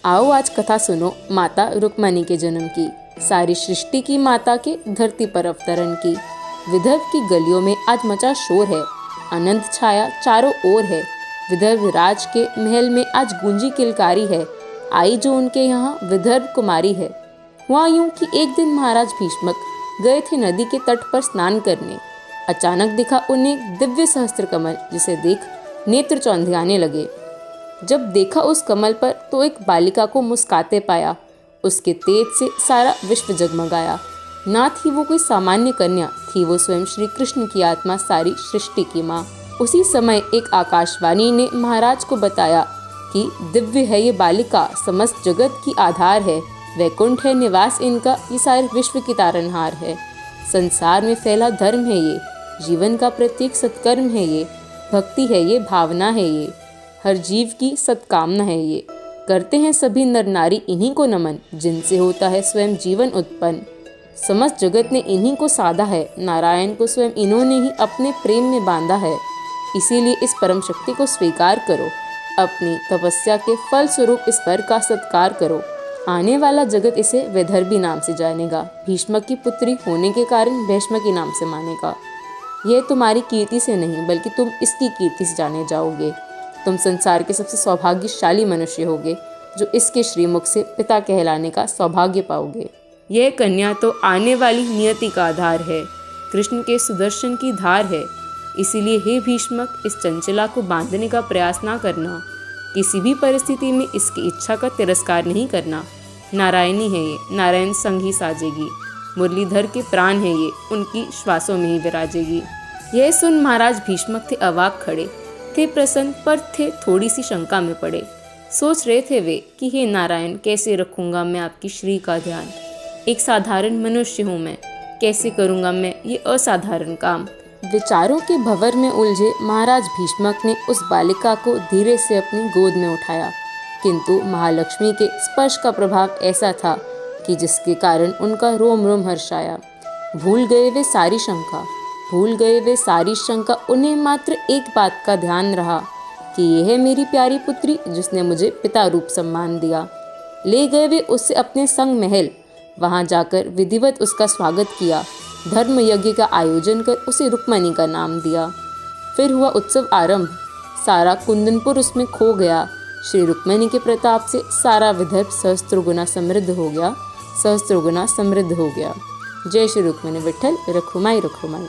आओ आज कथा सुनो माता रुक्मणी के जन्म की, सारी सृष्टि की माता के धरती पर अवतरण की। विदर्भ की गलियों में आज मचा शोर है, अनंत छाया चारों ओर है। विदर्भ राज के महल में आज गूंजी किलकारी है, आई जो उनके यहाँ विदर्भ कुमारी है। हुआ यूं कि एक दिन महाराज भीष्मक गए थे नदी के तट पर स्नान करने। अचानक दिखा उन्हें एक दिव्य सहस्त्र कमल, जिसे देख नेत्र चौंधियाने लगे। जब देखा उस कमल पर तो एक बालिका को मुस्काते पाया, उसके तेज से सारा विश्व जगमगाया। ना थी वो कोई सामान्य कन्या, थी वो स्वयं श्री कृष्ण की आत्मा, सारी सृष्टि की माँ। उसी समय एक आकाशवाणी ने महाराज को बताया कि दिव्य है ये बालिका, समस्त जगत की आधार है, वैकुंठ है निवास इनका, ये सारे विश्व की तारनहार है। संसार में फैला धर्म है ये, जीवन का प्रत्येक सत्कर्म है ये, भक्ति है ये, भावना है ये, हर जीव की सत्कामना है ये। करते हैं सभी नर नारी इन्हीं को नमन, जिनसे होता है स्वयं जीवन उत्पन्न। समस्त जगत ने इन्हीं को साधा है, नारायण को स्वयं इन्होंने ही अपने प्रेम में बांधा है। इसीलिए इस परम शक्ति को स्वीकार करो, अपनी तपस्या के फल स्वरूप इस वर का सत्कार करो। आने वाला जगत इसे वैदर्भी नाम से जानेगा, भीष्मक की पुत्री होने के कारण भीष्मकी नाम से मानेगा। यह तुम्हारी कीर्ति से नहीं, बल्कि तुम इसकी कीर्ति से जाने जाओगे। तुम संसार के सबसे सौभाग्यशाली मनुष्य होगे, जो इसके श्रीमुख से पिता कहलाने का सौभाग्य पाओगे। यह कन्या तो आने वाली नियति का आधार है, कृष्ण के सुदर्शन की धार है। इसीलिए हे भीष्मक, इस चंचला को बांधने का प्रयास ना करना, किसी भी परिस्थिति में इसकी इच्छा का तिरस्कार नहीं करना। नारायणी है ये, नारायण संग ही साजेगी, मुरलीधर के प्राण है ये, उनकी श्वासों में ही विराजेगी। यह सुन महाराज भीष्मक थे अवाक खड़े, थे प्रसन्न पर थे थोड़ी सी शंका में पड़े। सोच रहे थे वे कि हे नारायण, कैसे रखूंगा मैं आपकी श्री का ध्यान। एक साधारण मनुष्य हूँ मैं, कैसे करूँगा मैं ये असाधारण काम। विचारों के भंवर में उलझे महाराज भीष्मक ने उस बालिका को धीरे से अपनी गोद में उठाया, किंतु महालक्ष्मी के स्पर्श का प्रभाव ऐसा था कि जिसके कारण उनका रोम रोम हर्षाया। भूल गए वे सारी शंका, भूल गए वे सारी शंका। उन्हें मात्र एक बात का ध्यान रहा कि यह है मेरी प्यारी पुत्री, जिसने मुझे पिता रूप सम्मान दिया। ले गए वे उससे अपने संग महल, वहां जाकर विधिवत उसका स्वागत किया। धर्म यज्ञ का आयोजन कर उसे रुक्मणी का नाम दिया। फिर हुआ उत्सव आरंभ, सारा कुंदनपुर उसमें खो गया। श्री रुक्मणी के प्रताप से सारा विदर्भ सहस्त्रगुना समृद्ध हो गया, सहस्त्रगुना समृद्ध हो गया। जय श्री रुक्मणी विठ्ठल, रखुमाई रखुमाई।